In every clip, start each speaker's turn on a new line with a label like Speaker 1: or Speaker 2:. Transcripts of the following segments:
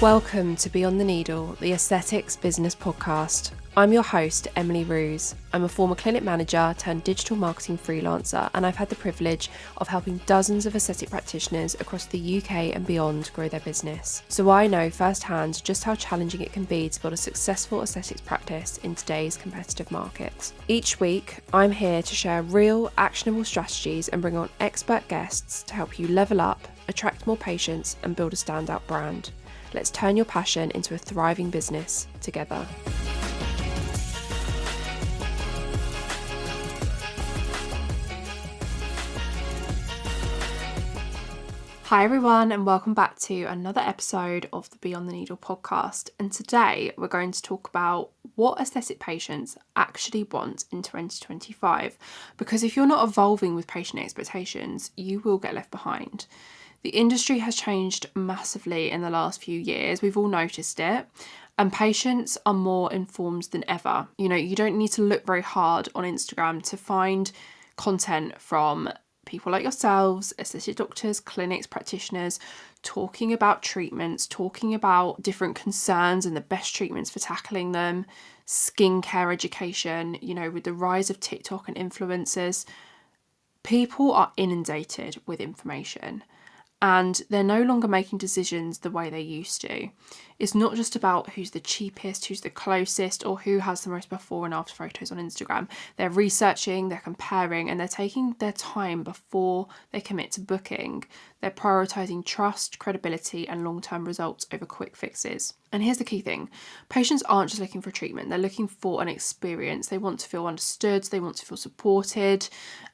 Speaker 1: Welcome to Beyond the Needle, the aesthetics business podcast. I'm your host, Emily Ruse. I'm a former clinic manager turned digital marketing freelancer, and I've had the privilege of helping dozens of aesthetic practitioners across the UK and beyond grow their business. So I know firsthand just how challenging it can be to build a successful aesthetics practice in today's competitive market. Each week, I'm here to share real, actionable strategies and bring on expert guests to help you level up, attract more patients, and build a standout brand. Let's turn your passion into a thriving business together. Hi everyone, and welcome back to another episode of the Beyond the Needle podcast. And today we're going to talk about what aesthetic patients actually want in 2025. Because if you're not evolving with patient expectations, you will get left behind. The industry has changed massively in the last few years. We've all noticed it. And patients are more informed than ever. You don't need to look very hard on Instagram to find content from people like yourselves, aesthetic doctors, clinics, practitioners, talking about treatments, talking about different concerns and the best treatments for tackling them, skincare education, with the rise of TikTok and influencers. People are inundated with information. And they're no longer making decisions the way they used to. It's not just about who's the cheapest, who's the closest, or who has the most before and after photos on Instagram. They're researching, they're comparing, and they're taking their time before they commit to booking. They're prioritising trust, credibility, and long-term results over quick fixes. And here's the key thing. Patients aren't just looking for treatment. They're looking for an experience. They want to feel understood. They want to feel supported.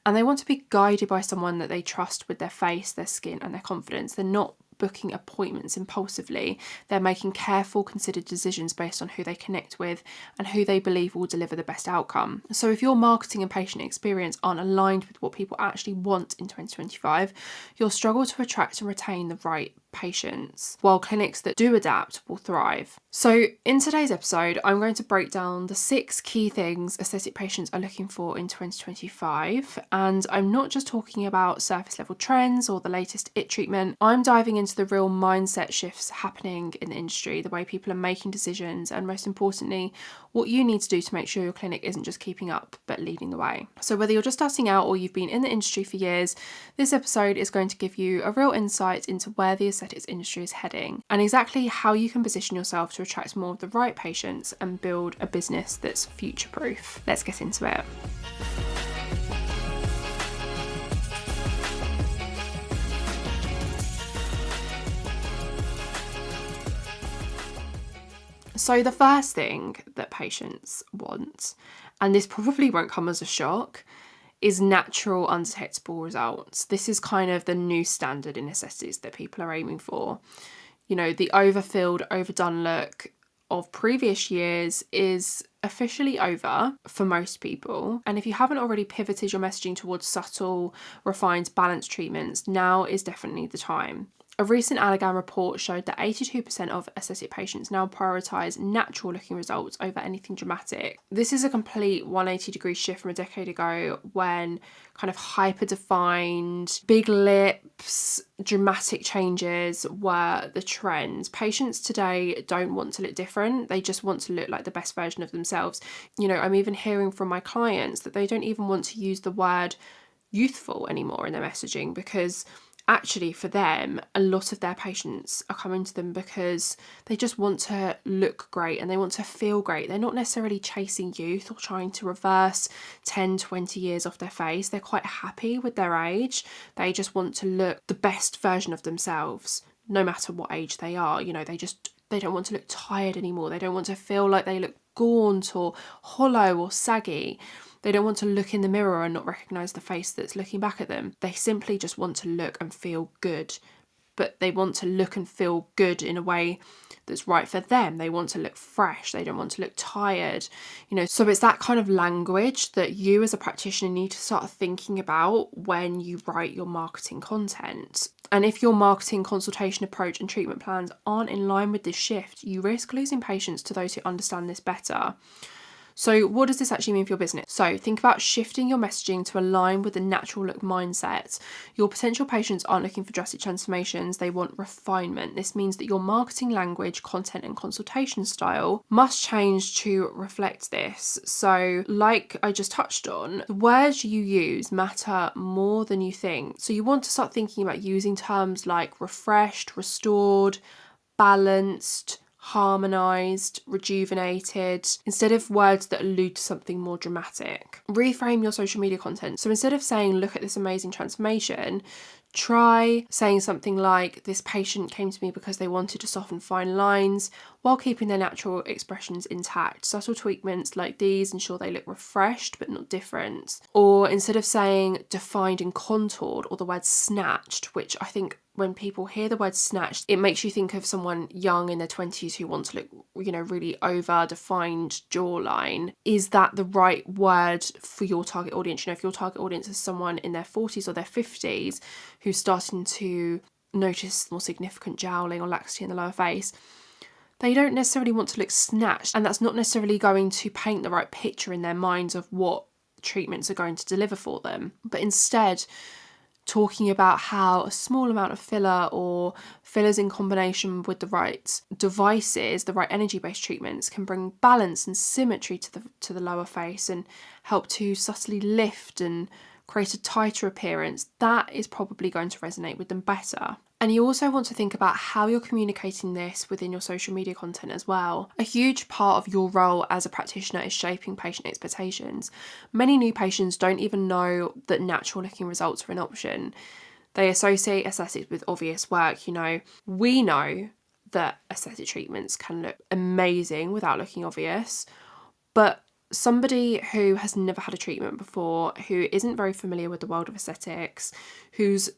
Speaker 1: And they want to be guided by someone that they trust with their face, their skin, and their confidence. They're not booking appointments impulsively. They're making careful, considered decisions based on who they connect with and who they believe will deliver the best outcome. So if your marketing and patient experience aren't aligned with what people actually want in 2025, you'll struggle to attract and retain the right patients, while clinics that do adapt will thrive. So in today's episode, I'm going to break down the 6 key things aesthetic patients are looking for in 2025. And I'm not just talking about surface level trends or the latest IT treatment. I'm diving into the real mindset shifts happening in the industry, the way people are making decisions, and most importantly, what you need to do to make sure your clinic isn't just keeping up, but leading the way. So whether you're just starting out or you've been in the industry for years, this episode is going to give you a real insight into where the aesthetics industry is heading and exactly how you can position yourself to attract more of the right patients and build a business that's future-proof. Let's get into it. So the first thing that patients want, and this probably won't come as a shock, is natural, undetectable results. This is kind of the new standard in aesthetics that people are aiming for. The overfilled, overdone look of previous years is officially over for most people. And if you haven't already pivoted your messaging towards subtle, refined, balanced treatments, now is definitely the time. A recent Allergan report showed that 82% of aesthetic patients now prioritise natural looking results over anything dramatic. This is a complete 180-degree shift from a decade ago when kind of hyper-defined, big lips, dramatic changes were the trend. Patients today don't want to look different. They just want to look like the best version of themselves. I'm even hearing from my clients that they don't even want to use the word youthful anymore in their messaging, because actually for them, a lot of their patients are coming to them because they just want to look great and they want to feel great. They're not necessarily chasing youth or trying to reverse 10, 20 years off their face. They're quite happy with their age. They just want to look the best version of themselves, no matter what age they are. They don't want to look tired anymore. They don't want to feel like they look gaunt or hollow or saggy. They don't want to look in the mirror and not recognise the face that's looking back at them. They simply just want to look and feel good. But they want to look and feel good in a way that's right for them. They want to look fresh. They don't want to look tired. So it's that kind of language that you as a practitioner need to start thinking about when you write your marketing content. And if your marketing, consultation approach and treatment plans aren't in line with this shift, you risk losing patients to those who understand this better. So what does this actually mean for your business? So think about shifting your messaging to align with the natural look mindset. Your potential patients aren't looking for drastic transformations, they want refinement. This means that your marketing language, content and consultation style must change to reflect this. So like I just touched on, the words you use matter more than you think. So you want to start thinking about using terms like refreshed, restored, balanced, harmonized, rejuvenated, instead of words that allude to something more dramatic. Reframe your social media content. So instead of saying, look at this amazing transformation, try saying something like, this patient came to me because they wanted to soften fine lines while keeping their natural expressions intact. Subtle tweakments like these ensure they look refreshed but not different. Or instead of saying defined and contoured, or the word snatched, which I think when people hear the word snatched, it makes you think of someone young in their 20s who wants to look, really over-defined jawline. Is that the right word for your target audience? If your target audience is someone in their 40s or their 50s who's starting to notice more significant jowling or laxity in the lower face, they don't necessarily want to look snatched, and that's not necessarily going to paint the right picture in their minds of what treatments are going to deliver for them. But instead, talking about how a small amount of filler or fillers in combination with the right devices, the right energy-based treatments, can bring balance and symmetry to the lower face and help to subtly lift and create a tighter appearance, that is probably going to resonate with them better. And you also want to think about how you're communicating this within your social media content as well. A huge part of your role as a practitioner is shaping patient expectations. Many new patients don't even know that natural looking results are an option. They associate aesthetics with obvious work. We know that aesthetic treatments can look amazing without looking obvious, but somebody who has never had a treatment before, who isn't very familiar with the world of aesthetics, who's,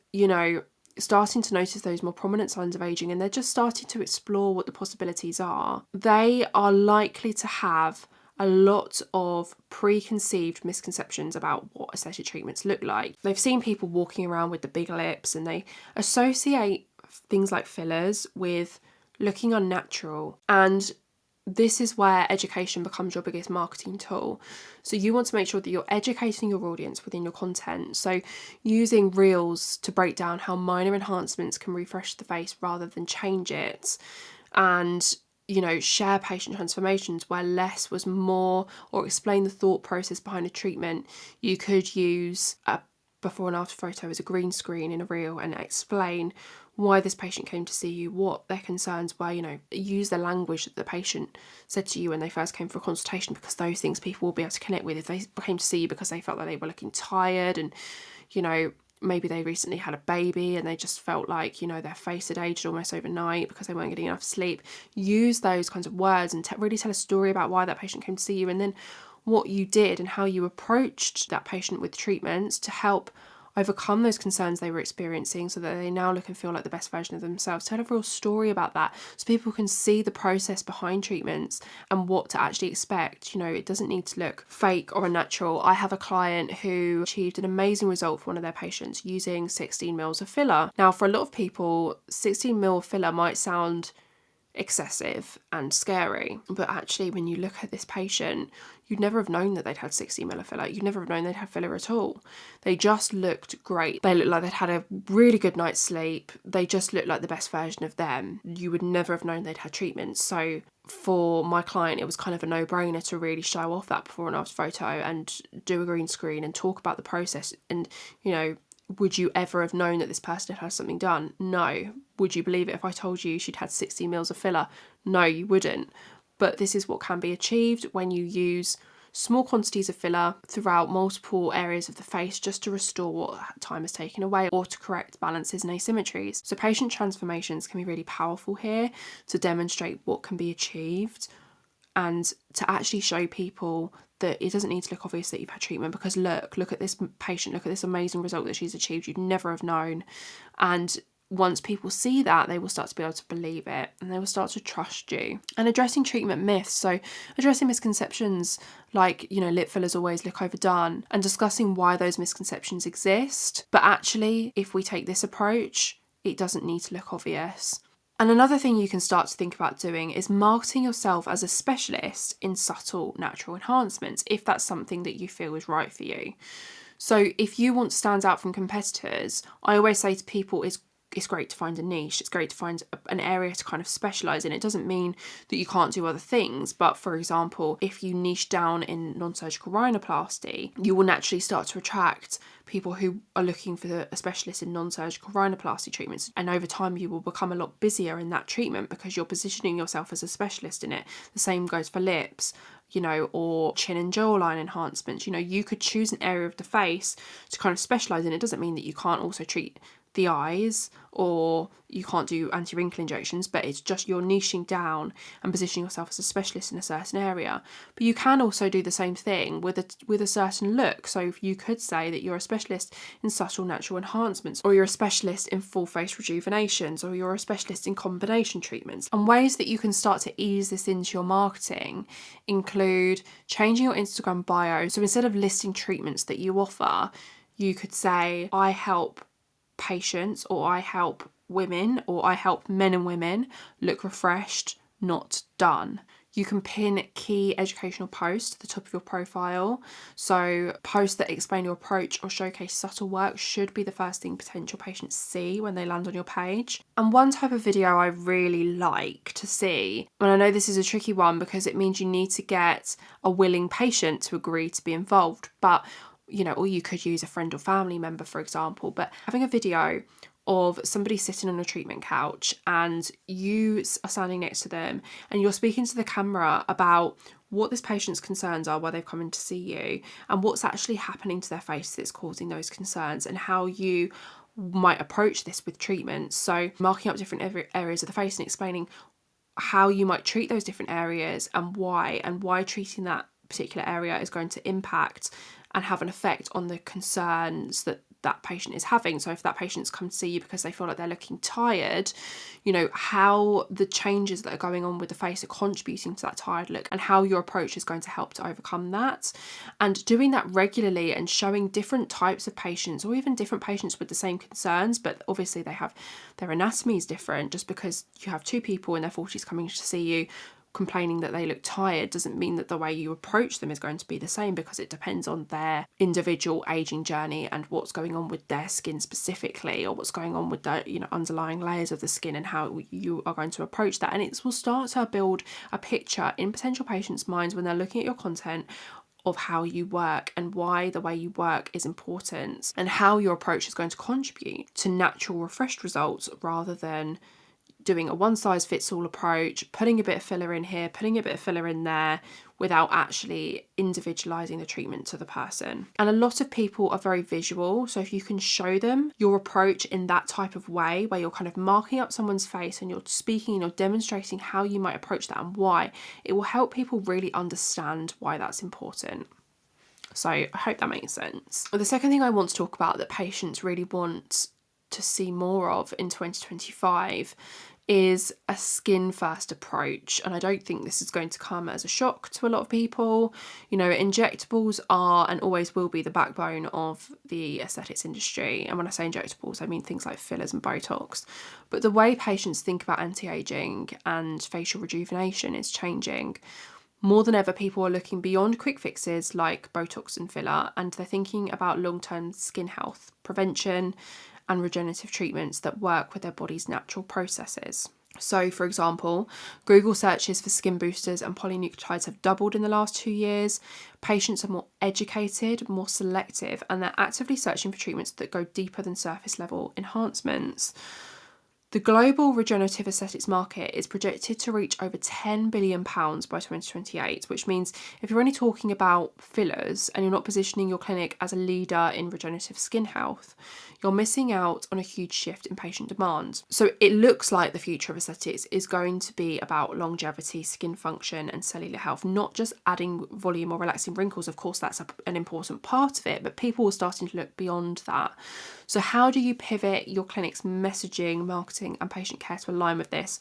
Speaker 1: starting to notice those more prominent signs of aging, and they're just starting to explore what the possibilities are, they are likely to have a lot of preconceived misconceptions about what aesthetic treatments look like. They've seen people walking around with the big lips, and they associate things like fillers with looking unnatural. And this is where education becomes your biggest marketing tool. So you want to make sure that you're educating your audience within your content. So using reels to break down how minor enhancements can refresh the face rather than change it. And, share patient transformations where less was more, or explain the thought process behind a treatment. You could use a before and after photo as a green screen in a reel and explain why this patient came to see you, what their concerns were, use the language that the patient said to you when they first came for a consultation, because those things people will be able to connect with if they came to see you because they felt like they were looking tired, and, maybe they recently had a baby and they just felt like, their face had aged almost overnight because they weren't getting enough sleep. Use those kinds of words and really tell a story about why that patient came to see you, and then what you did and how you approached that patient with treatments to help overcome those concerns they were experiencing so that they now look and feel like the best version of themselves. Tell a real story about that so people can see the process behind treatments and what to actually expect. It doesn't need to look fake or unnatural. I have a client who achieved an amazing result for one of their patients using 16 mils of filler. Now, for a lot of people, 16 mil of filler might sound excessive and scary, but actually when you look at this patient, you'd never have known that they'd had 60 ml of filler. You'd never have known they'd had filler at all. They just looked great. They looked like they'd had a really good night's sleep. They just looked like the best version of them. You would never have known they'd had treatment. So for my client, it was kind of a no-brainer to really show off that before and after photo and do a green screen and talk about the process. And, would you ever have known that this person had something done? No. Would you believe it if I told you she'd had 60 mils of filler? No, you wouldn't. But this is what can be achieved when you use small quantities of filler throughout multiple areas of the face just to restore what time has taken away or to correct balances and asymmetries. So patient transformations can be really powerful here to demonstrate what can be achieved and to actually show people that it doesn't need to look obvious that you've had treatment, because look at this patient, look at this amazing result that she's achieved. You'd never have known. And once people see that, they will start to be able to believe it and they will start to trust you. And addressing treatment myths, so addressing misconceptions like, lip fillers always look overdone, and discussing why those misconceptions exist. But actually, if we take this approach, it doesn't need to look obvious. And another thing you can start to think about doing is marketing yourself as a specialist in subtle natural enhancements, if that's something that you feel is right for you. So if you want to stand out from competitors, I always say to people, it's great to find a niche. It's great to find an area to kind of specialize in. It doesn't mean that you can't do other things. But for example, if you niche down in non-surgical rhinoplasty, you will naturally start to attract people who are looking for a specialist in non-surgical rhinoplasty treatments. And over time, you will become a lot busier in that treatment because you're positioning yourself as a specialist in it. The same goes for lips, or chin and jawline enhancements. You could choose an area of the face to kind of specialize in. It doesn't mean that you can't also treat the eyes or you can't do anti-wrinkle injections, but it's just you're niching down and positioning yourself as a specialist in a certain area. But you can also do the same thing with a certain look. So if you could say that you're a specialist in subtle natural enhancements, or you're a specialist in full face rejuvenations, or you're a specialist in combination treatments. And ways that you can start to ease this into your marketing include changing your Instagram bio. So instead of listing treatments that you offer, you could say, I help patients, or I help women, or I help men and women look refreshed, not done. You can pin key educational posts to the top of your profile. So posts that explain your approach or showcase subtle work should be the first thing potential patients see when they land on your page. And one type of video I really like to see, and I know this is a tricky one because it means you need to get a willing patient to agree to be involved, but or you could use a friend or family member, for example, but having a video of somebody sitting on a treatment couch and you are standing next to them and you're speaking to the camera about what this patient's concerns are, why they've come in to see you, and what's actually happening to their face that's causing those concerns, and how you might approach this with treatment. So marking up different areas of the face and explaining how you might treat those different areas and why treating that particular area is going to impact and have an effect on the concerns that patient is having. So if that patient's come to see you because they feel like they're looking tired, how the changes that are going on with the face are contributing to that tired look, and how your approach is going to help to overcome that. And doing that regularly and showing different types of patients, or even different patients with the same concerns, but obviously their anatomy is different. Just because you have two people in their 40s coming to see you complaining that they look tired doesn't mean that the way you approach them is going to be the same, because it depends on their individual aging journey and what's going on with their skin specifically, or what's going on with the underlying layers of the skin, and how you are going to approach that. And it will start to build a picture in potential patients' minds when they're looking at your content of how you work and why the way you work is important, and how your approach is going to contribute to natural refreshed results, rather than doing a one-size-fits-all approach, putting a bit of filler in here, putting a bit of filler in there, without actually individualizing the treatment to the person. And a lot of people are very visual, so if you can show them your approach in that type of way, where you're kind of marking up someone's face and you're speaking and you're demonstrating how you might approach that and why, it will help people really understand why that's important. So I hope that makes sense. The second thing I want to talk about that patients really want to see more of in 2025 is a skin first approach. And I don't think this is going to come as a shock to a lot of people. Injectables are and always will be the backbone of the aesthetics industry. And when I say injectables, I mean things like fillers and Botox. But the way patients think about anti-aging and facial rejuvenation is changing. More than ever, people are looking beyond quick fixes like Botox and filler, and they're thinking about long-term skin health, prevention, and regenerative treatments that work with their body's natural processes. So, for example, Google searches for skin boosters and polynucleotides have doubled in the last 2 years. Patients are more educated, more selective, and they're actively searching for treatments that go deeper than surface level enhancements. The global regenerative aesthetics market is projected to reach over £10 billion by 2028, which means if you're only talking about fillers and you're not positioning your clinic as a leader in regenerative skin health, you're missing out on a huge shift in patient demand. So it looks like the future of aesthetics is going to be about longevity, skin function, and cellular health, not just adding volume or relaxing wrinkles. Of course, that's an important part of it, but people are starting to look beyond that. So how do you pivot your clinic's messaging, marketing, and patient care to align with this?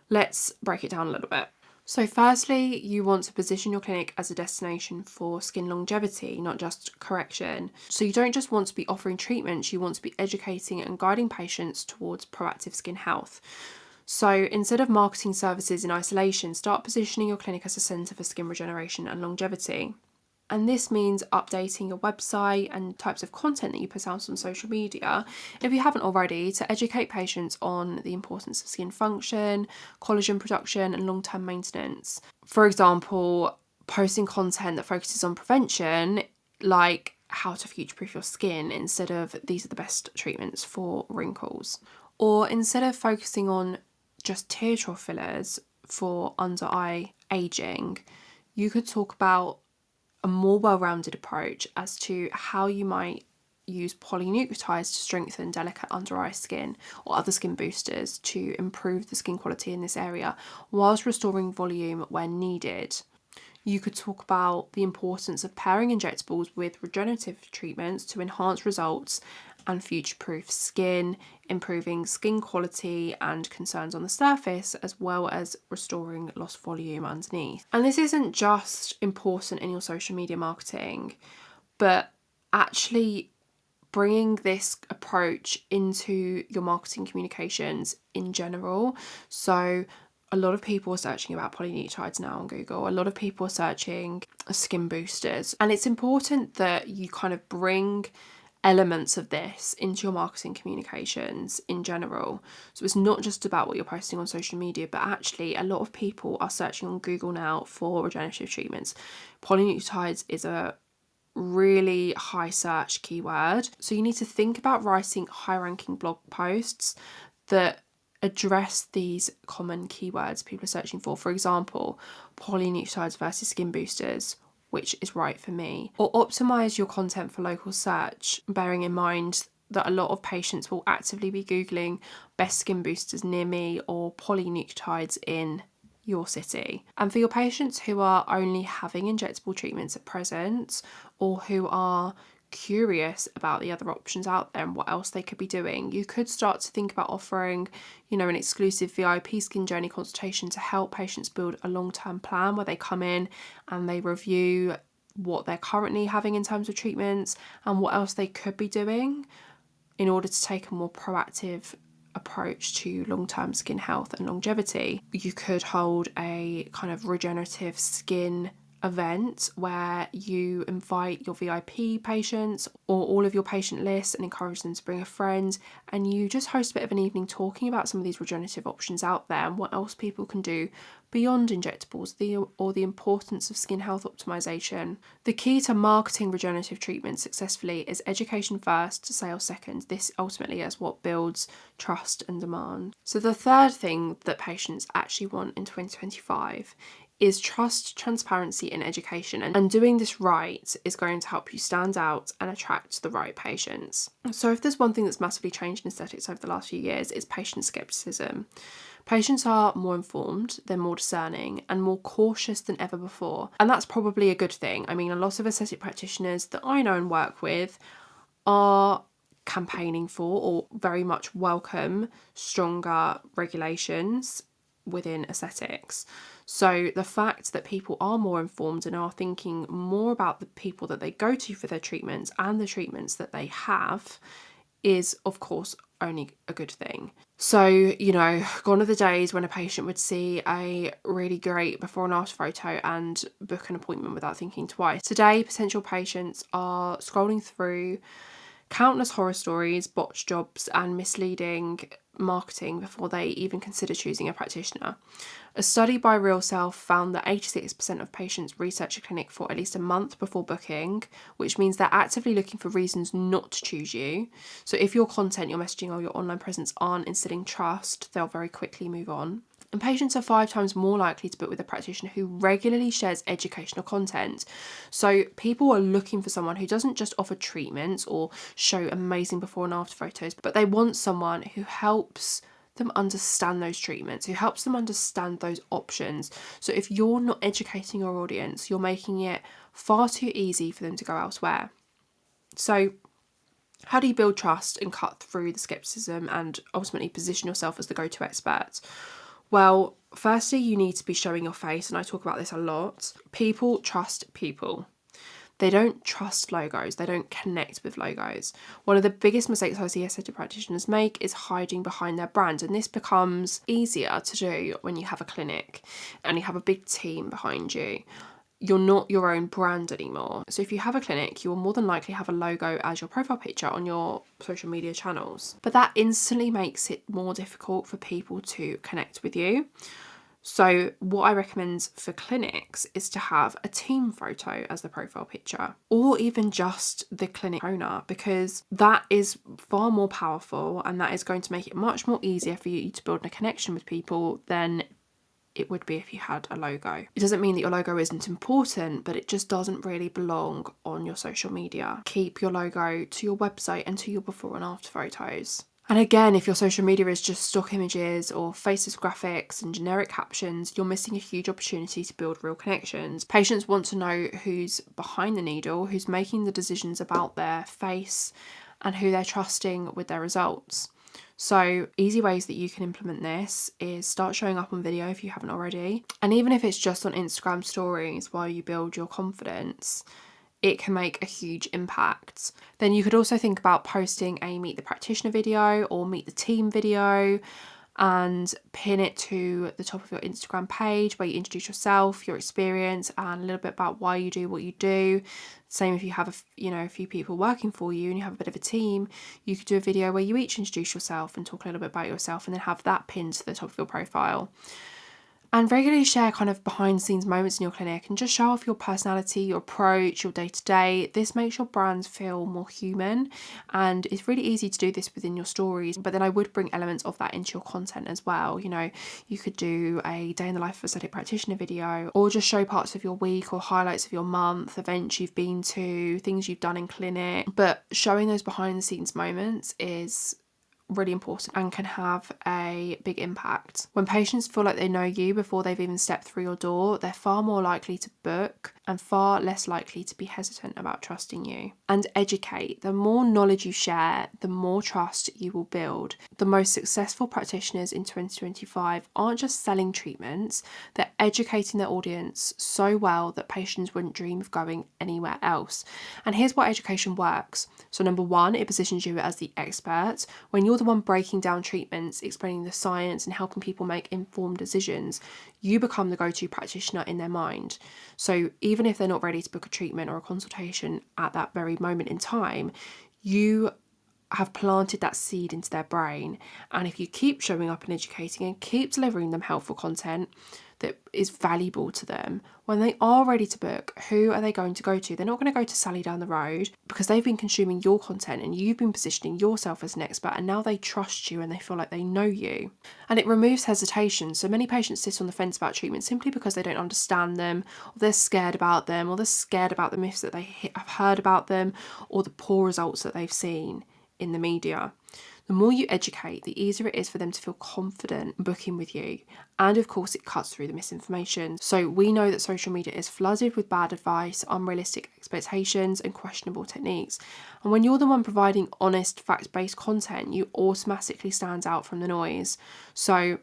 Speaker 1: Let's break it down a little bit. So firstly, you want to position your clinic as a destination for skin longevity, not just correction. So you don't just want to be offering treatments, you want to be educating and guiding patients towards proactive skin health. So instead of marketing services in isolation, start positioning your clinic as a centre for skin regeneration and longevity. And this means updating your website and types of content that you put out on social media, if you haven't already, to educate patients on the importance of skin function, collagen production, and long-term maintenance. For example, posting content that focuses on prevention, like how to future-proof your skin instead of these are the best treatments for wrinkles. Or instead of focusing on just tear trough fillers for under eye aging, you could talk about a more well-rounded approach as to how you might use polynucleotides to strengthen delicate under eye skin or other skin boosters to improve the skin quality in this area whilst restoring volume when needed. You could talk about the importance of pairing injectables with regenerative treatments to enhance results and future-proof skin, improving skin quality and concerns on the surface, as well as restoring lost volume underneath. And this isn't just important in your social media marketing, but actually bringing this approach into your marketing communications in general. So a lot of people are searching about polynucleotides now on Google. A lot of people are searching skin boosters. And it's important that you kind of bring elements of this into your marketing communications in general. So it's not just about what you're posting on social media, but actually a lot of people are searching on Google now for regenerative treatments. Polynucleotides is a really high search keyword. So you need to think about writing high ranking blog posts that address these common keywords people are searching for. For example, polynucleotides versus skin boosters, which is right for me. Or optimize your content for local search, bearing in mind that a lot of patients will actively be Googling best skin boosters near me or polynucleotides in your city. And for your patients who are only having injectable treatments at present, or who are curious about the other options out there and what else they could be doing, you could start to think about offering, an exclusive VIP skin journey consultation to help patients build a long-term plan where they come in and they review what they're currently having in terms of treatments and what else they could be doing in order to take a more proactive approach to long-term skin health and longevity. You could hold a kind of regenerative skin event where you invite your VIP patients or all of your patient lists and encourage them to bring a friend, and you just host a bit of an evening talking about some of these regenerative options out there and what else people can do beyond injectables, or the importance of skin health optimization. The key to marketing regenerative treatments successfully is education first, sales second. This ultimately is what builds trust and demand. So the third thing that patients actually want in 2025 is trust, transparency, and education. And doing this right is going to help you stand out and attract the right patients. So if there's one thing that's massively changed in aesthetics over the last few years, it's patient skepticism. Patients are more informed, they're more discerning, and more cautious than ever before. And that's probably a good thing. I mean, a lot of aesthetic practitioners that I know and work with are campaigning for, or very much welcome, stronger regulations within aesthetics. So the fact that people are more informed and are thinking more about the people that they go to for their treatments and the treatments that they have is, of course, only a good thing. So, gone are the days when a patient would see a really great before and after photo and book an appointment without thinking twice. Today, potential patients are scrolling through countless horror stories, botched jobs, and misleading marketing before they even consider choosing a practitioner. A study by Real Self found that 86% of patients research a clinic for at least a month before booking, which means they're actively looking for reasons not to choose you. So if your content, your messaging, or your online presence aren't instilling trust, they'll very quickly move on. And patients are 5 times more likely to book with a practitioner who regularly shares educational content. So people are looking for someone who doesn't just offer treatments or show amazing before and after photos, but they want someone who helps them understand those treatments, who helps them understand those options. So if you're not educating your audience, you're making it far too easy for them to go elsewhere. So how do you build trust and cut through the skepticism and ultimately position yourself as the go-to expert? Well, firstly, you need to be showing your face, and I talk about this a lot. People trust people. they don't trust logos, they don't connect with logos. One of the biggest mistakes I see aesthetic practitioners make is hiding behind their brand, and this becomes easier to do when you have a clinic and you have a big team behind you. You're not your own brand anymore. So if you have a clinic, you will more than likely have a logo as your profile picture on your social media channels. But that instantly makes it more difficult for people to connect with you. So what I recommend for clinics is to have a team photo as the profile picture, or even just the clinic owner, because that is far more powerful and that is going to make it much more easier for you to build a connection with people than it would be if you had a logo. It doesn't mean that your logo isn't important, but it just doesn't really belong on your social media. Keep your logo to your website and to your before and after photos. And again, if your social media is just stock images or faceless graphics and generic captions, you're missing a huge opportunity to build real connections. Patients want to know who's behind the needle, who's making the decisions about their face, and who they're trusting with their results. So easy ways that you can implement this is start showing up on video if you haven't already. And even if it's just on Instagram stories while you build your confidence, it can make a huge impact. Then you could also think about posting a meet the practitioner video or meet the team video and pin it to the top of your Instagram page where you introduce yourself, your experience, and a little bit about why you do what you do. Same if you have a few people working for you and you have a bit of a team, you could do a video where you each introduce yourself and talk a little bit about yourself, and then have that pinned to the top of your profile. And regularly share kind of behind the scenes moments in your clinic and just show off your personality, your approach, your day-to-day. This makes your brand feel more human, and it's really easy to do this within your stories. But then I would bring elements of that into your content as well. You know, you could do a day in the life of aesthetic practitioner video, or just show parts of your week or highlights of your month, events you've been to, things you've done in clinic. But showing those behind the scenes moments is really important and can have a big impact. When patients feel like they know you before they've even stepped through your door, they're far more likely to book and far less likely to be hesitant about trusting you. And educate. The more knowledge you share, the more trust you will build. The most successful practitioners in 2025 aren't just selling treatments, they're educating their audience so well that patients wouldn't dream of going anywhere else. And here's why education works. So number one, it positions you as the expert. When you're the one breaking down treatments, explaining the science and helping people make informed decisions, you become the go-to practitioner in their mind. So even if they're not ready to book a treatment or a consultation at that very moment in time, you have planted that seed into their brain. And if you keep showing up and educating and keep delivering them helpful content that is valuable to them, when they are ready to book, who are they going to go to? They're not going to go to Sally down the road, because they've been consuming your content and you've been positioning yourself as an expert, and now they trust you and they feel like they know you. And it removes hesitation. So many patients sit on the fence about treatment simply because they don't understand them, or they're scared about them, or they're scared about the myths that they have heard about them, or the poor results that they've seen in the media. The more you educate, the easier it is for them to feel confident booking with you. And of course, it cuts through the misinformation. So we know that social media is flooded with bad advice, unrealistic expectations, and questionable techniques. And when you're the one providing honest, fact-based content, you automatically stand out from the noise. So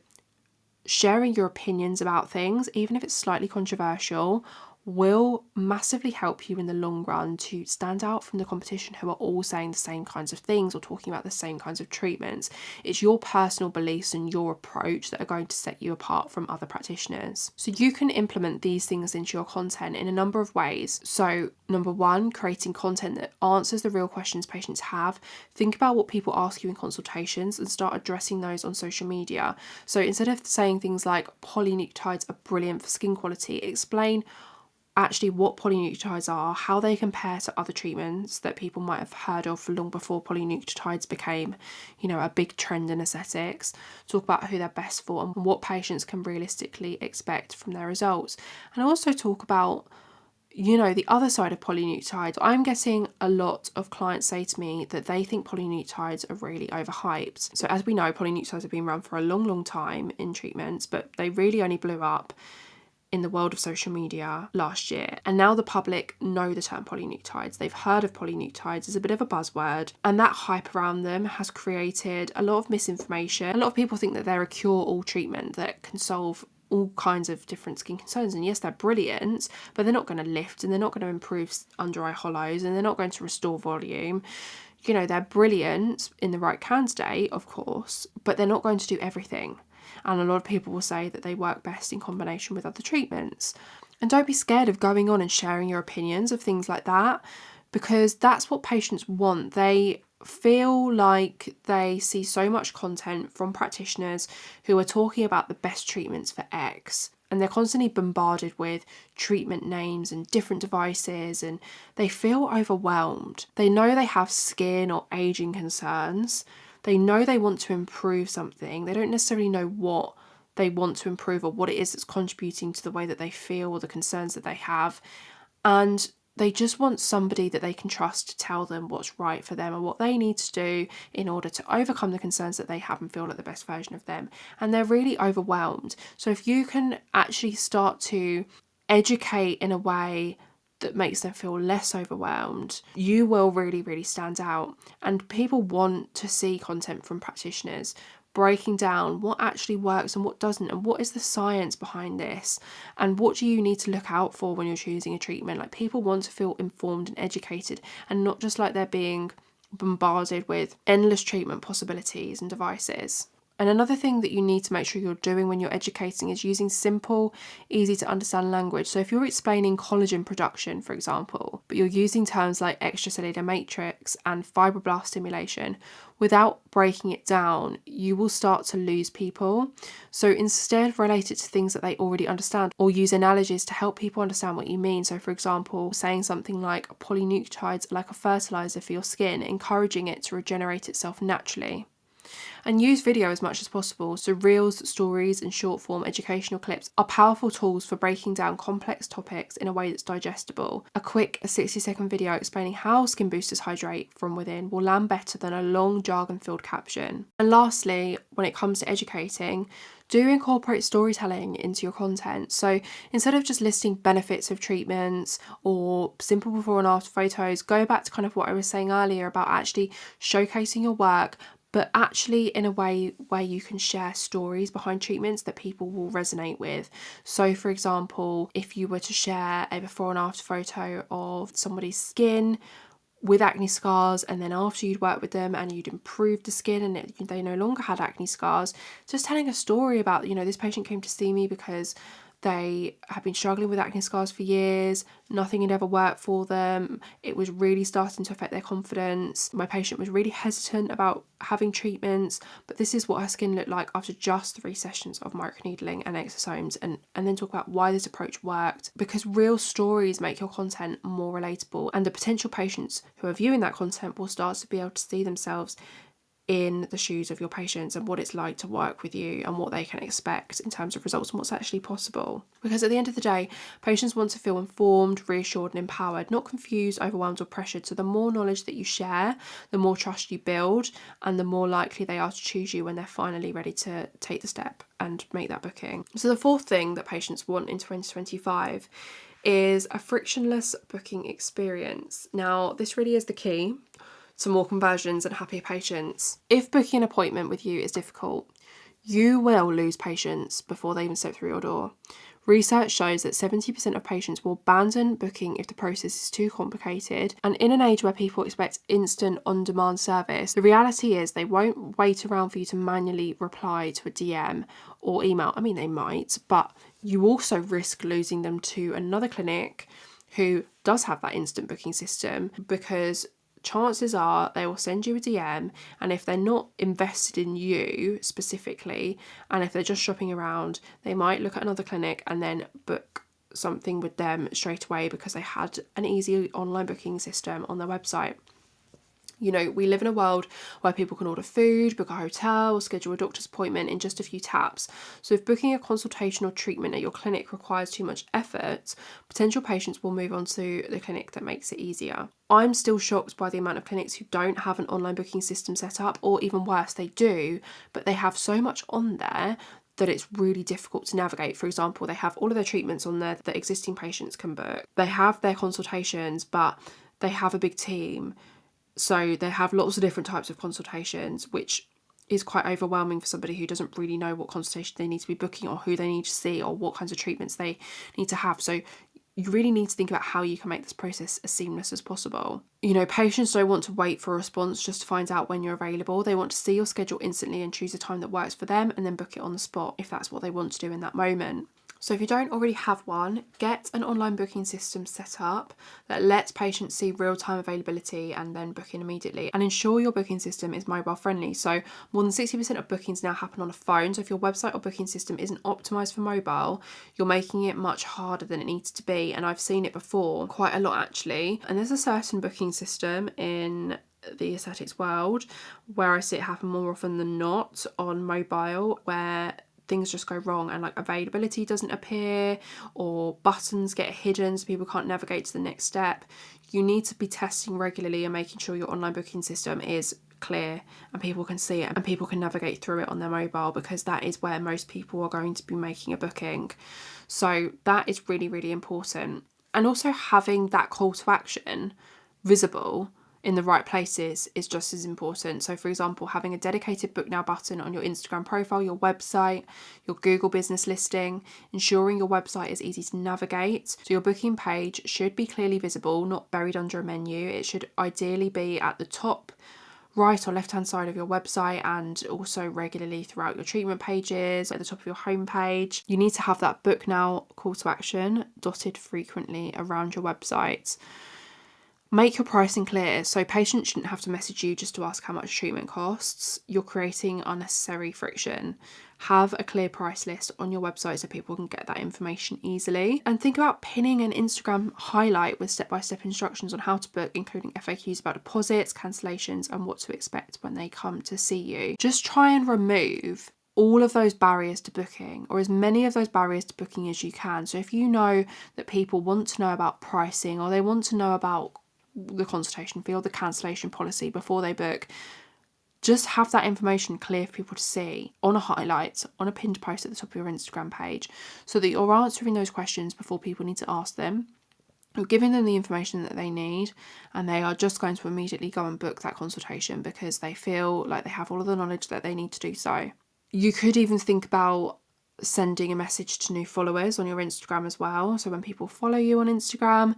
Speaker 1: sharing your opinions about things, even if it's slightly controversial, will massively help you in the long run to stand out from the competition who are all saying the same kinds of things or talking about the same kinds of treatments. It's your personal beliefs and your approach that are going to set you apart from other practitioners. So you can implement these things into your content in a number of ways. So number one, creating content that answers the real questions patients have. Think about what people ask you in consultations and start addressing those on social media. So instead of saying things like polynucleotides are brilliant for skin quality, explain actually what polynucleotides are, how they compare to other treatments that people might have heard of long before polynucleotides became, a big trend in aesthetics. Talk about who they're best for and what patients can realistically expect from their results. And also talk about, the other side of polynucleotides. I'm getting a lot of clients say to me that they think polynucleotides are really overhyped. So as we know, polynucleotides have been around for a long, long time in treatments, but they really only blew up in the world of social media last year. And now the public know the term polynucleotides. They've heard of polynucleotides as a bit of a buzzword, and that hype around them has created a lot of misinformation. A lot of people think that they're a cure-all treatment that can solve all kinds of different skin concerns. And yes, they're brilliant, but they're not going to lift, and they're not going to improve under eye hollows, and they're not going to restore volume. You know, they're brilliant in the right candidate, of course, but they're not going to do everything. And a lot of people will say that they work best in combination with other treatments. And don't be scared of going on and sharing your opinions of things like that, because that's what patients want. They feel like they see so much content from practitioners who are talking about the best treatments for X, and they're constantly bombarded with treatment names and different devices, and they feel overwhelmed. They know they have skin or aging concerns. They know they want to improve something. They don't necessarily know what they want to improve or what it is that's contributing to the way that they feel or the concerns that they have. And they just want somebody that they can trust to tell them what's right for them and what they need to do in order to overcome the concerns that they have and feel like the best version of them. And they're really overwhelmed. So if you can actually start to educate in a way that makes them feel less overwhelmed, you will really, really stand out. And people want to see content from practitioners breaking down what actually works and what doesn't, and what is the science behind this, and what do you need to look out for when you're choosing a treatment. Like, people want to feel informed and educated, and not just like they're being bombarded with endless treatment possibilities and devices. And another thing that you need to make sure you're doing when you're educating is using simple, easy to understand language. So if you're explaining collagen production, for example, but you're using terms like extracellular matrix and fibroblast stimulation without breaking it down, you will start to lose people. So instead, relate it to things that they already understand, or use analogies to help people understand what you mean. So for example, saying something like polynucleotides are like a fertilizer for your skin, encouraging it to regenerate itself naturally. And use video as much as possible. So reels, stories and short form educational clips are powerful tools for breaking down complex topics in a way that's digestible. A quick 60-second video explaining how skin boosters hydrate from within will land better than a long jargon-filled caption. And lastly, when it comes to educating, do incorporate storytelling into your content. So instead of just listing benefits of treatments or simple before and after photos, go back to kind of what I was saying earlier about actually showcasing your work, but actually in a way where you can share stories behind treatments that people will resonate with. So for example, if you were to share a before and after photo of somebody's skin with acne scars, and then after you'd worked with them and you'd improved the skin and they no longer had acne scars, just telling a story about, you know, this patient came to see me because they had been struggling with acne scars for years, nothing had ever worked for them, it was really starting to affect their confidence. My patient was really hesitant about having treatments, but this is what her skin looked like after just 3 sessions of microneedling and exosomes, and then talk about why this approach worked, because real stories make your content more relatable, and the potential patients who are viewing that content will start to be able to see themselves in the shoes of your patients and what it's like to work with you and what they can expect in terms of results and what's actually possible. Because at the end of the day, patients want to feel informed, reassured and empowered, not confused, overwhelmed or pressured. So the more knowledge that you share, the more trust you build, and the more likely they are to choose you when they're finally ready to take the step and make that booking. So the fourth thing that patients want in 2025 is a frictionless booking experience. Now, this really is the key to more conversions and happier patients. If booking an appointment with you is difficult, you will lose patients before they even step through your door. Research shows that 70% of patients will abandon booking if the process is too complicated, and in an age where people expect instant on-demand service, the reality is they won't wait around for you to manually reply to a DM or email. I mean, they might, but you also risk losing them to another clinic who does have that instant booking system, because chances are they will send you a DM, and if they're not invested in you specifically, and if they're just shopping around, they might look at another clinic and then book something with them straight away because they had an easy online booking system on their website. You know, we live in a world where people can order food, book a hotel, or schedule a doctor's appointment in just a few taps. So if booking a consultation or treatment at your clinic requires too much effort, potential patients will move on to the clinic that makes it easier. I'm still shocked by the amount of clinics who don't have an online booking system set up, or even worse, they do, but they have so much on there that it's really difficult to navigate. For example, they have all of their treatments on there that existing patients can book. They have their consultations, but they have a big team. So they have lots of different types of consultations, which is quite overwhelming for somebody who doesn't really know what consultation they need to be booking or who they need to see or what kinds of treatments they need to have. So you really need to think about how you can make this process as seamless as possible. You know, patients don't want to wait for a response just to find out when you're available. They want to see your schedule instantly and choose a time that works for them and then book it on the spot if that's what they want to do in that moment. So if you don't already have one, get an online booking system set up that lets patients see real-time availability and then book in immediately. And ensure your booking system is mobile friendly. So more than 60% of bookings now happen on a phone. So if your website or booking system isn't optimized for mobile, you're making it much harder than it needs to be. And I've seen it before quite a lot actually. And there's a certain booking system in the aesthetics world where I see it happen more often than not on mobile, where things just go wrong and like availability doesn't appear or buttons get hidden so people can't navigate to the next step. You need to be testing regularly and making sure your online booking system is clear and people can see it and people can navigate through it on their mobile, because that is where most people are going to be making a booking. So that is really, really important. And also having that call to action visible in the right places is just as important. So for example, having a dedicated book now button on your Instagram profile, your website, your Google business listing, ensuring your website is easy to navigate. So your booking page should be clearly visible, not buried under a menu. It should ideally be at the top right or left hand side of your website, and also regularly throughout your treatment pages, at the top of your homepage. You need to have that book now call to action dotted frequently around your website. Make your pricing clear, so patients shouldn't have to message you just to ask how much treatment costs. You're creating unnecessary friction. Have a clear price list on your website so people can get that information easily. And think about pinning an Instagram highlight with step-by-step instructions on how to book, including FAQs about deposits, cancellations, and what to expect when they come to see you. Just try and remove all of those barriers to booking, or as many of those barriers to booking as you can. So if you know that people want to know about pricing, or they want to know about the consultation fee or the cancellation policy before they book, just have that information clear for people to see on a highlight, on a pinned post at the top of your Instagram page, so that you're answering those questions before people need to ask them. You're giving them the information that they need, and they are just going to immediately go and book that consultation because they feel like they have all of the knowledge that they need to do so. You could even think about sending a message to new followers on your Instagram as well. So when people follow you on Instagram,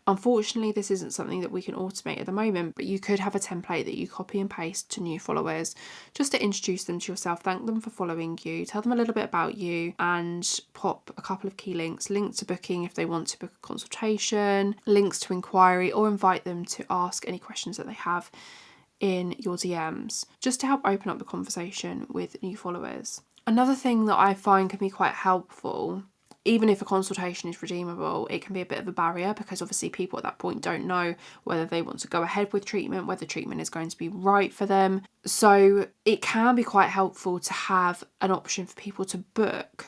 Speaker 1: unfortunately, this isn't something that we can automate at the moment, but you could have a template that you copy and paste to new followers just to introduce them to yourself, thank them for following you, tell them a little bit about you, and pop a couple of key links to booking if they want to book a consultation, links to inquiry, or invite them to ask any questions that they have in your DMs, just to help open up the conversation with new followers. Another thing that I find can be quite helpful, even if a consultation is redeemable, it can be a bit of a barrier because obviously people at that point don't know whether they want to go ahead with treatment, whether treatment is going to be right for them. So it can be quite helpful to have an option for people to book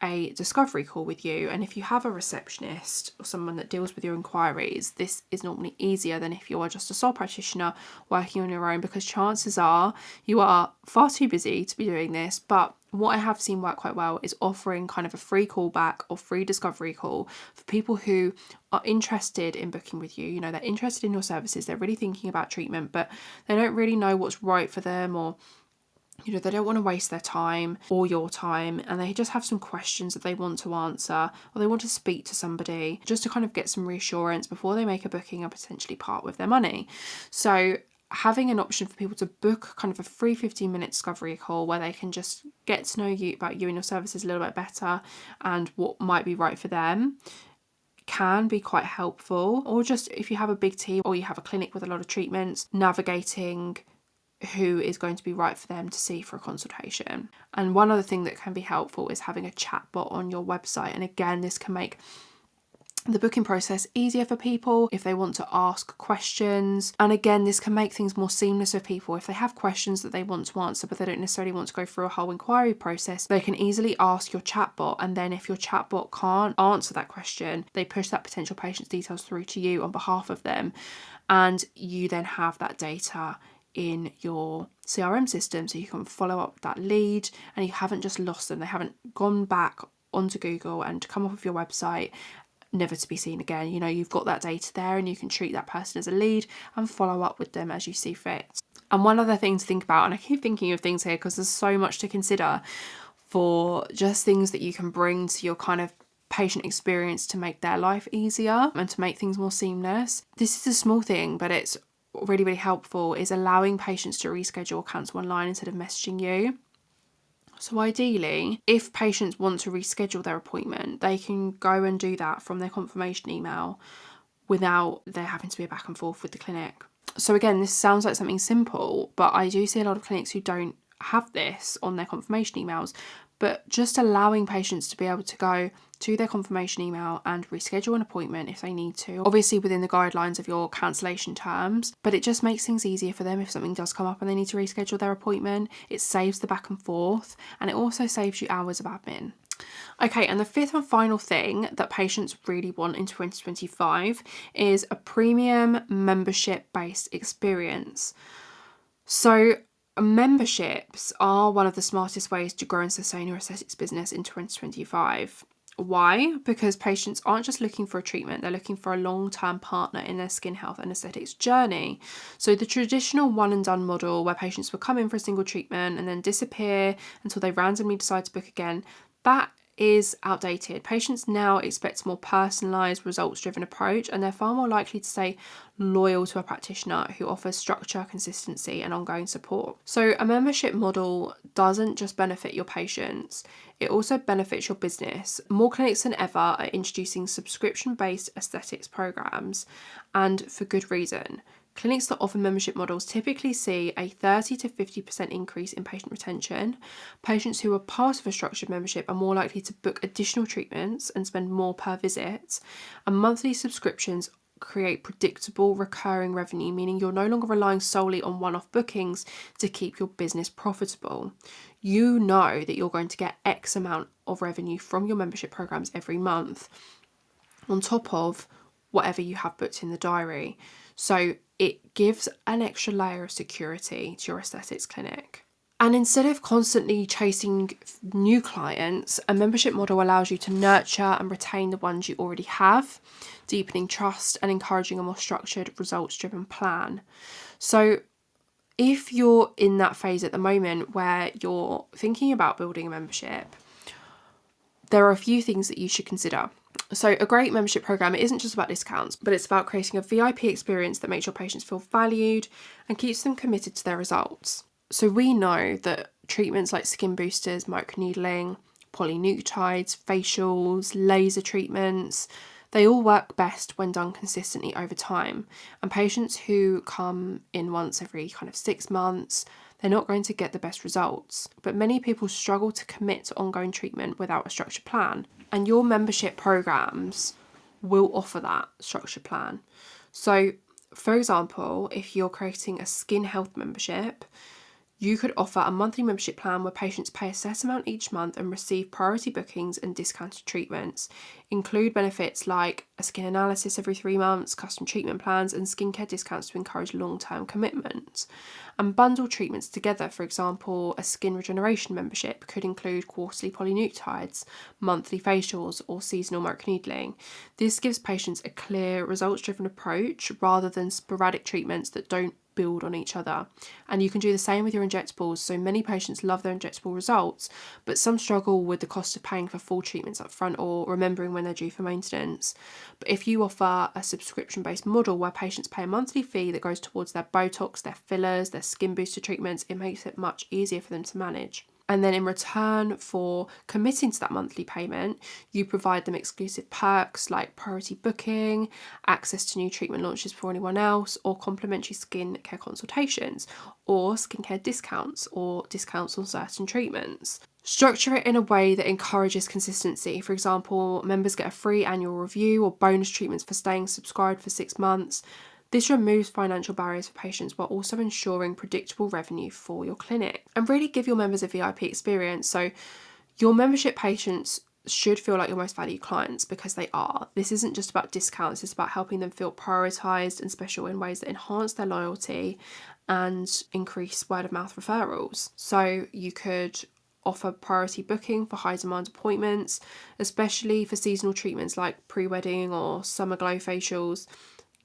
Speaker 1: a discovery call with you. And if you have a receptionist or someone that deals with your inquiries, this is normally easier than if you are just a sole practitioner working on your own, because chances are you are far too busy to be doing this. But what I have seen work quite well is offering kind of a free callback or free discovery call for people who are interested in booking with you. You know, they're interested in your services, they're really thinking about treatment, but they don't really know what's right for them, or you know, they don't want to waste their time or your time, and they just have some questions that they want to answer, or they want to speak to somebody just to kind of get some reassurance before they make a booking and potentially part with their money. So having an option for people to book kind of a free 15-minute discovery call where they can just get to know you about you and your services a little bit better and what might be right for them can be quite helpful. Or just if you have a big team or you have a clinic with a lot of treatments, navigating who is going to be right for them to see for a consultation. And one other thing that can be helpful is having a chatbot on your website. And again, this can make the booking process easier for people if they want to ask questions. And again, this can make things more seamless for people. If they have questions that they want to answer, but they don't necessarily want to go through a whole inquiry process, they can easily ask your chatbot. And then if your chatbot can't answer that question, they push that potential patient's details through to you on behalf of them. And you then have that data in your CRM system, so you can follow up that lead and you haven't just lost them. They haven't gone back onto Google and come off of your website never to be seen again. You know, you've got that data there and you can treat that person as a lead and follow up with them as you see fit. And one other thing to think about, and I keep thinking of things here because there's so much to consider for just things that you can bring to your kind of patient experience to make their life easier and to make things more seamless. This is a small thing, but it's really, really helpful, is allowing patients to reschedule or cancel online instead of messaging you. So ideally, if patients want to reschedule their appointment, they can go and do that from their confirmation email without there having to be a back and forth with the clinic. So again, this sounds like something simple, but I do see a lot of clinics who don't have this on their confirmation emails. But just allowing patients to be able to go to their confirmation email and reschedule an appointment if they need to, obviously within the guidelines of your cancellation terms, but it just makes things easier for them if something does come up and they need to reschedule their appointment. It saves the back and forth, and it also saves you hours of admin. Okay, and the fifth and final thing that patients really want in 2025 is a premium membership-based experience. So memberships are one of the smartest ways to grow and sustain your aesthetics business in 2025. Why? Because patients aren't just looking for a treatment, they're looking for a long-term partner in their skin health and aesthetics journey. So the traditional one and done model where patients will come in for a single treatment and then disappear until they randomly decide to book again, that is outdated. Patients now expect a more personalised, results-driven approach, and they're far more likely to stay loyal to a practitioner who offers structure, consistency, and ongoing support. So a membership model doesn't just benefit your patients, it also benefits your business. More clinics than ever are introducing subscription-based aesthetics programs, and for good reason. Clinics that offer membership models typically see a 30 to 50% increase in patient retention. Patients who are part of a structured membership are more likely to book additional treatments and spend more per visit. And monthly subscriptions create predictable recurring revenue, meaning you're no longer relying solely on one-off bookings to keep your business profitable. You know that you're going to get X amount of revenue from your membership programs every month, on top of whatever you have booked in the diary. So it gives an extra layer of security to your aesthetics clinic. And instead of constantly chasing new clients, a membership model allows you to nurture and retain the ones you already have, deepening trust and encouraging a more structured, results-driven plan. So if you're in that phase at the moment where you're thinking about building a membership, there are a few things that you should consider. So a great membership program, it isn't just about discounts, but it's about creating a VIP experience that makes your patients feel valued and keeps them committed to their results. So we know that treatments like skin boosters, microneedling, polynucleotides, facials, laser treatments, they all work best when done consistently over time. And patients who come in once every kind of 6 months, they're not going to get the best results. But many people struggle to commit to ongoing treatment without a structured plan. And your membership programs will offer that structured plan. So, for example, if you're creating a skin health membership, you could offer a monthly membership plan where patients pay a set amount each month and receive priority bookings and discounted treatments. Include benefits like a skin analysis every 3 months, custom treatment plans, and skincare discounts to encourage long-term commitment. And bundle treatments together. For example, a skin regeneration membership could include quarterly polynucleotides, monthly facials, or seasonal microneedling. This gives patients a clear, results-driven approach rather than sporadic treatments that don't build on each other. And you can do the same with your injectables. So many patients love their injectable results, but some struggle with the cost of paying for full treatments up front or remembering when they're due for maintenance. But if you offer a subscription-based model where patients pay a monthly fee that goes towards their Botox, their fillers, their skin booster treatments, it makes it much easier for them to manage. And then in return for committing to that monthly payment, you provide them exclusive perks like priority booking, access to new treatment launches before anyone else, or complimentary skincare consultations, or skincare discounts, or discounts on certain treatments. Structure it in a way that encourages consistency. For example, members get a free annual review or bonus treatments for staying subscribed for 6 months. This removes financial barriers for patients while also ensuring predictable revenue for your clinic. And really give your members a VIP experience. So your membership patients should feel like your most valued clients, because they are. This isn't just about discounts, it's about helping them feel prioritised and special in ways that enhance their loyalty and increase word of mouth referrals. So you could offer priority booking for high demand appointments, especially for seasonal treatments like pre-wedding or summer glow facials.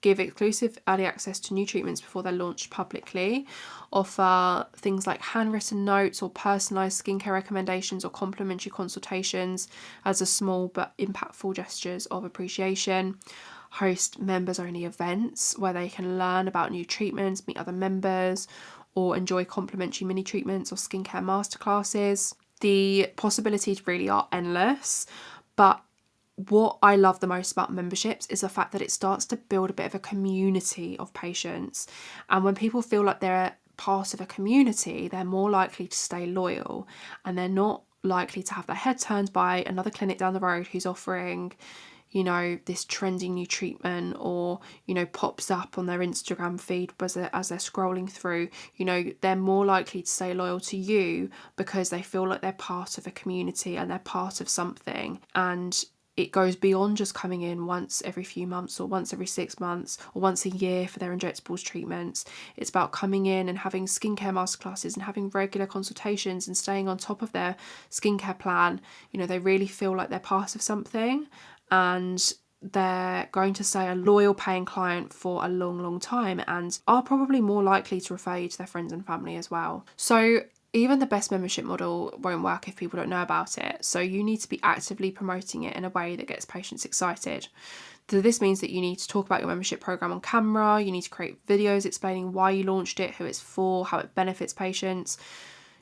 Speaker 1: give exclusive early access to new treatments before they're launched publicly, offer things like handwritten notes or personalised skincare recommendations or complimentary consultations as a small but impactful gestures of appreciation, host members-only events where they can learn about new treatments, meet other members, or enjoy complimentary mini treatments or skincare masterclasses. The possibilities really are endless, but what I love the most about memberships is the fact that it starts to build a bit of a community of patients. And when people feel like they're part of a community, they're more likely to stay loyal, and they're not likely to have their head turned by another clinic down the road who's offering, you know, this trendy new treatment, or, you know, pops up on their Instagram feed as they're scrolling through. You know, they're more likely to stay loyal to you because they feel like they're part of a community and they're part of something. And it goes beyond just coming in once every few months or once every 6 months or once a year for their injectables treatments. It's about coming in and having skincare masterclasses and having regular consultations and staying on top of their skincare plan. You know, they really feel like they're part of something, and they're going to stay a loyal paying client for a long time and are probably more likely to refer you to their friends and family as well. So even the best membership model won't work if people don't know about it. So you need to be actively promoting it in a way that gets patients excited. So this means that you need to talk about your membership program on camera. You need to create videos explaining why you launched it, who it's for, how it benefits patients.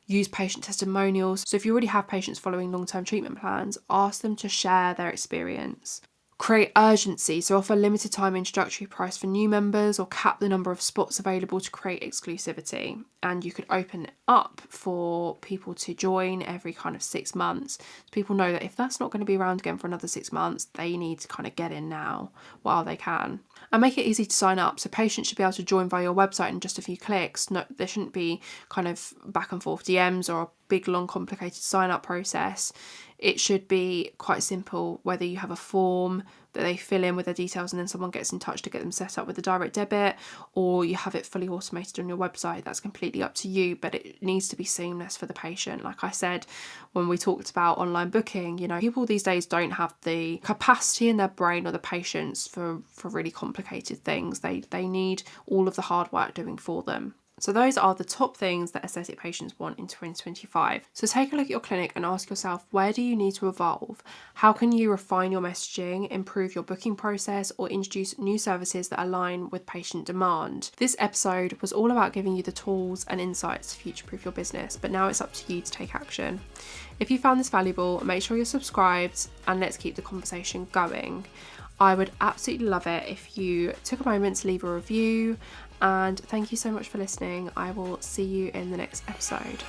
Speaker 1: Use patient testimonials. So if you already have patients following long-term treatment plans, ask them to share their experience. Create urgency, so offer limited time introductory price for new members or cap the number of spots available to create exclusivity. And you could open it up for people to join every kind of 6 months. People know that if that's not going to be around again for another 6 months, they need to kind of get in now while they can. And make it easy to sign up, so patients should be able to join via your website in just a few clicks. No, there shouldn't be kind of back and forth DMs or a big long complicated sign up process. It should be quite simple, whether you have a form that they fill in with their details and then someone gets in touch to get them set up with a direct debit, or you have it fully automated on your website. That's completely up to you, but it needs to be seamless for the patient. Like I said when we talked about online booking, you know, people these days don't have the capacity in their brain or the patience for really complicated things. They need all of the hard work doing for them. So those are the top things that aesthetic patients want in 2025. So take a look at your clinic and ask yourself, where do you need to evolve? How can you refine your messaging, improve your booking process, or introduce new services that align with patient demand? This episode was all about giving you the tools and insights to future-proof your business, but now it's up to you to take action. If you found this valuable, make sure you're subscribed and let's keep the conversation going. I would absolutely love it if you took a moment to leave a review, and thank you so much for listening. I will see you in the next episode.